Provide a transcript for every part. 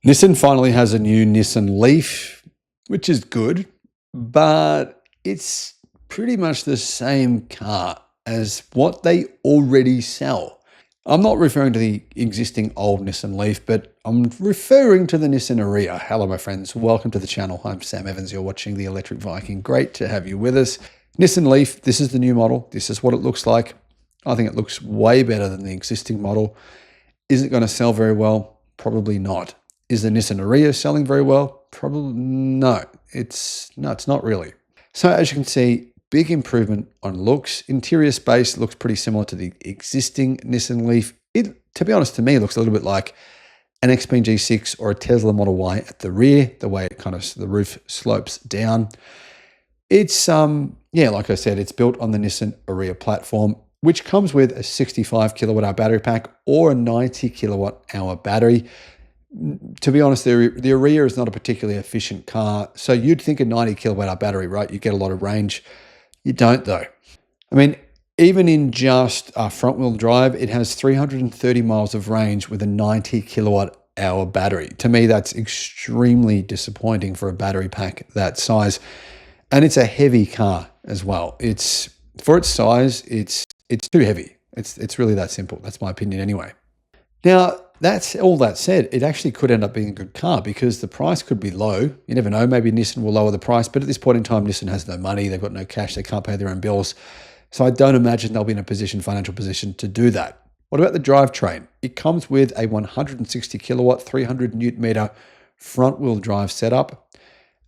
Nissan finally has a new Nissan Leaf, which is good, but it's pretty much the same car as what they already sell. I'm not referring to the existing old Nissan Leaf, but I'm referring to the Nissan Ariya. Hello, my friends. Welcome to the channel. I'm Sam Evans. You're watching the Electric Viking. Great to have you with us. Nissan Leaf, this is the new model. This is what it looks like. I think it looks way better than the existing model. Is it going to sell very well? Probably not. Is the Nissan Ariya selling very well? Probably no. It's not really. So as you can see, big improvement on looks. Interior space looks pretty similar to the existing Nissan Leaf. To be honest, to me, it looks a little bit like an XPeng G6 or a Tesla Model Y at the rear, the way it the roof slopes down. It's, like I said, it's built on the Nissan Ariya platform, which comes with a 65 kilowatt hour battery pack or a 90 kilowatt hour battery. To be honest, the Ariya is not a particularly efficient car. So you'd think a 90 kilowatt hour battery, right? You get a lot of range. You don't though. I mean, even in just front wheel drive, it has 330 miles of range with a 90 kilowatt hour battery. To me, that's extremely disappointing for a battery pack that size. And it's a heavy car as well. For its size, it's too heavy. It's really that simple. That's my opinion anyway. Now, that's all that said, it actually could end up being a good car because the price could be low. You never know, maybe Nissan will lower the price, but at this point in time, Nissan has no money, they've got no cash, they can't pay their own bills. So I don't imagine they'll be in a financial position to do that. What about the drivetrain? It comes with a 160 kilowatt, 300 newton meter front wheel drive setup,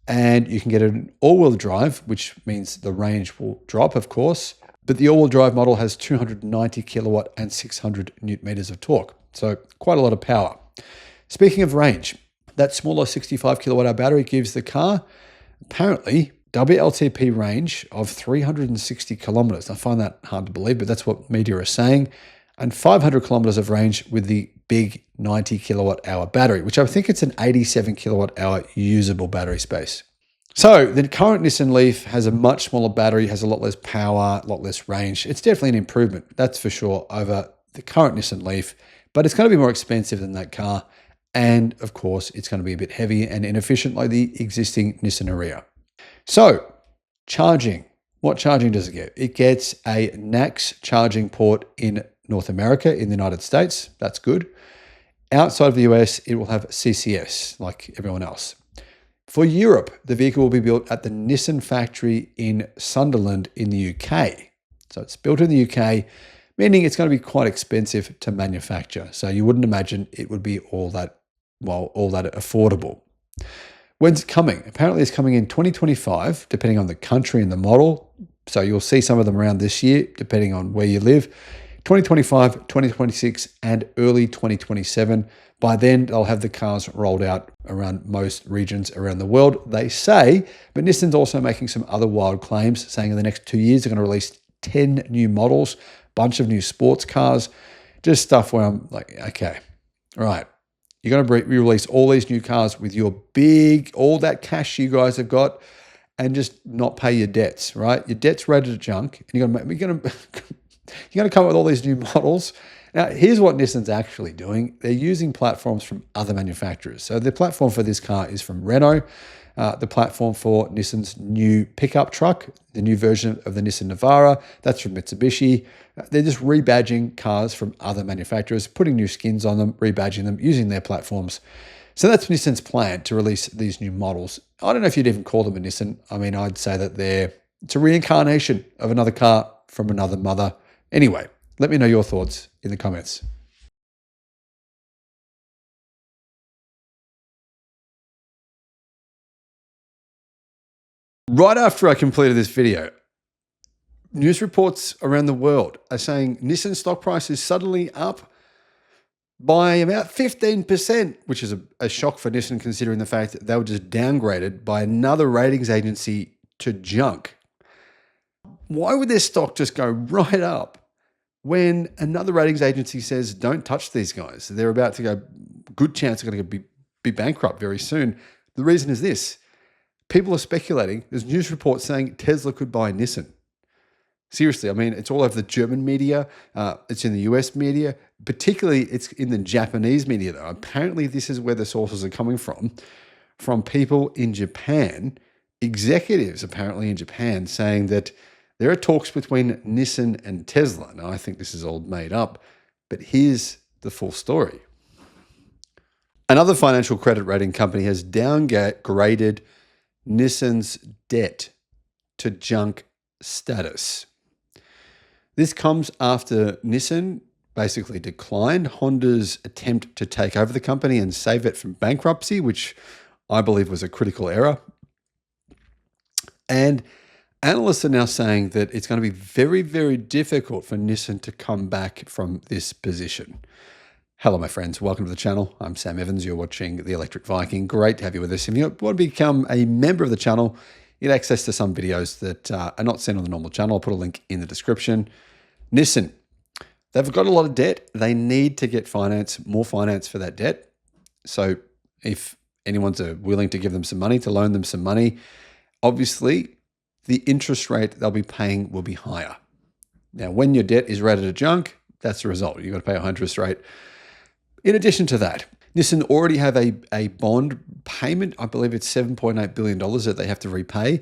and you can get an all-wheel drive, which means the range will drop, of course, but the all-wheel drive model has 290 kilowatt and 600 newton meters of torque. So quite a lot of power. Speaking of range, that smaller 65 kilowatt hour battery gives the car apparently WLTP range of 360 kilometers. I find that hard to believe, but that's what media are saying. And 500 kilometers of range with the big 90 kilowatt hour battery, which I think it's an 87 kilowatt hour usable battery space. So the current Nissan Leaf has a much smaller battery, has a lot less power, a lot less range. It's definitely an improvement, that's for sure, over the current Nissan Leaf. But it's going to be more expensive than that car. And of course, it's going to be a bit heavy and inefficient like the existing Nissan Ariya. So charging, what charging does it get? It gets a NACS charging port in North America, in the United States. That's good. Outside of the US, it will have CCS like everyone else. For Europe, the vehicle will be built at the Nissan factory in Sunderland in the UK. So it's built in the UK, meaning it's going to be quite expensive to manufacture. So you wouldn't imagine it would be all that affordable. When's it coming? Apparently it's coming in 2025, depending on the country and the model. So you'll see some of them around this year, depending on where you live. 2025, 2026, and early 2027. By then, they'll have the cars rolled out around most regions around the world, they say. But Nissan's also making some other wild claims, saying in the next 2 years, they're going to release 10 new models, bunch of new sports cars, just stuff where I'm like, okay, all right, you're going to re-release all these new cars with your all that cash you guys have got and just not pay your debts, right? Your debt's rated at junk and you're going to come up with all these new models. Now, here's what Nissan's actually doing. They're using platforms from other manufacturers. So the platform for this car is from Renault. The platform for Nissan's new pickup truck, the new version of the Nissan Navara, that's from Mitsubishi. They're just rebadging cars from other manufacturers, putting new skins on them, rebadging them, using their platforms. So that's Nissan's plan to release these new models. I don't know if you'd even call them a Nissan. I mean, I'd say that it's a reincarnation of another car from another mother. Anyway, let me know your thoughts in the comments. Right after I completed this video, news reports around the world are saying Nissan stock price is suddenly up by about 15%, which is a shock for Nissan considering the fact that they were just downgraded by another ratings agency to junk. Why would their stock just go right up when another ratings agency says, don't touch these guys? They're about to go, good chance they're going to be bankrupt very soon. The reason is this. People are speculating. There's news reports saying Tesla could buy Nissan. Seriously, I mean, it's all over the German media. It's in the US media. Particularly, it's in the Japanese media, though. Apparently, this is where the sources are coming from people in Japan, executives apparently in Japan, saying that there are talks between Nissan and Tesla. Now, I think this is all made up, but here's the full story. Another financial credit rating company has downgraded Nissan's debt to junk status. This comes after Nissan basically declined Honda's attempt to take over the company and save it from bankruptcy, which I believe was a critical error. And analysts are now saying that it's going to be very, very difficult for Nissan to come back from this position. Hello, my friends. Welcome to the channel. I'm Sam Evans. You're watching The Electric Viking. Great to have you with us. If you want to become a member of the channel, you get access to some videos that are not seen on the normal channel. I'll put a link in the description. Nissan, they've got a lot of debt. They need to get more finance for that debt. So if anyone's willing to give them some money, to loan them some money, obviously the interest rate they'll be paying will be higher. Now, when your debt is rated a junk, that's the result. You've got to pay a high interest rate. In addition to that, Nissan already have a bond payment. I believe it's $7.8 billion that they have to repay.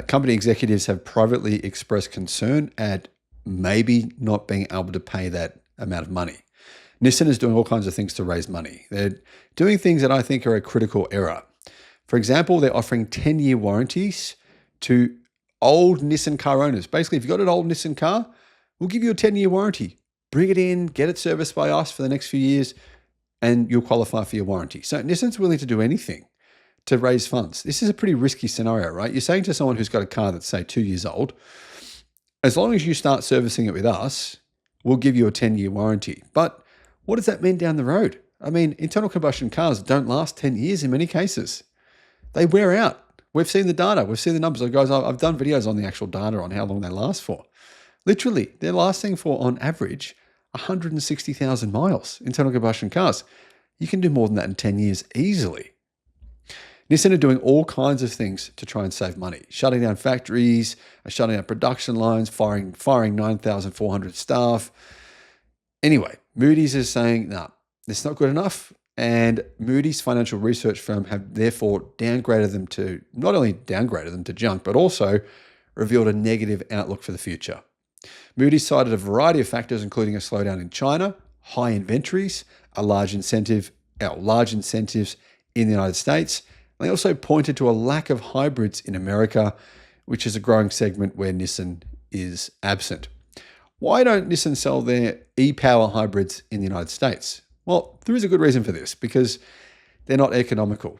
Company executives have privately expressed concern at maybe not being able to pay that amount of money. Nissan is doing all kinds of things to raise money. They're doing things that I think are a critical error. For example, they're offering 10-year warranties to old Nissan car owners. Basically, if you've got an old Nissan car, we'll give you a 10-year warranty. Bring it in, get it serviced by us for the next few years, and you'll qualify for your warranty. So Nissan's willing to do anything to raise funds. This is a pretty risky scenario, right? You're saying to someone who's got a car that's, say, 2 years old, as long as you start servicing it with us, we'll give you a 10-year warranty. But what does that mean down the road? I mean, internal combustion cars don't last 10 years in many cases. They wear out. We've seen the data. We've seen the numbers. Guys, I've done videos on the actual data on how long they last for. Literally, they're lasting for, on average, 160,000 miles, internal combustion cars. You can do more than that in 10 years easily. Nissan are doing all kinds of things to try and save money, shutting down factories, shutting down production lines, firing 9,400 staff. Anyway, Moody's is saying, no, it's not good enough. And Moody's financial research firm have therefore not only downgraded them to junk, but also revealed a negative outlook for the future. Moody's cited a variety of factors, including a slowdown in China, high inventories, large incentives in the United States. They also pointed to a lack of hybrids in America, which is a growing segment where Nissan is absent. Why don't Nissan sell their e-power hybrids in the United States? Well, there is a good reason for this, because they're not economical.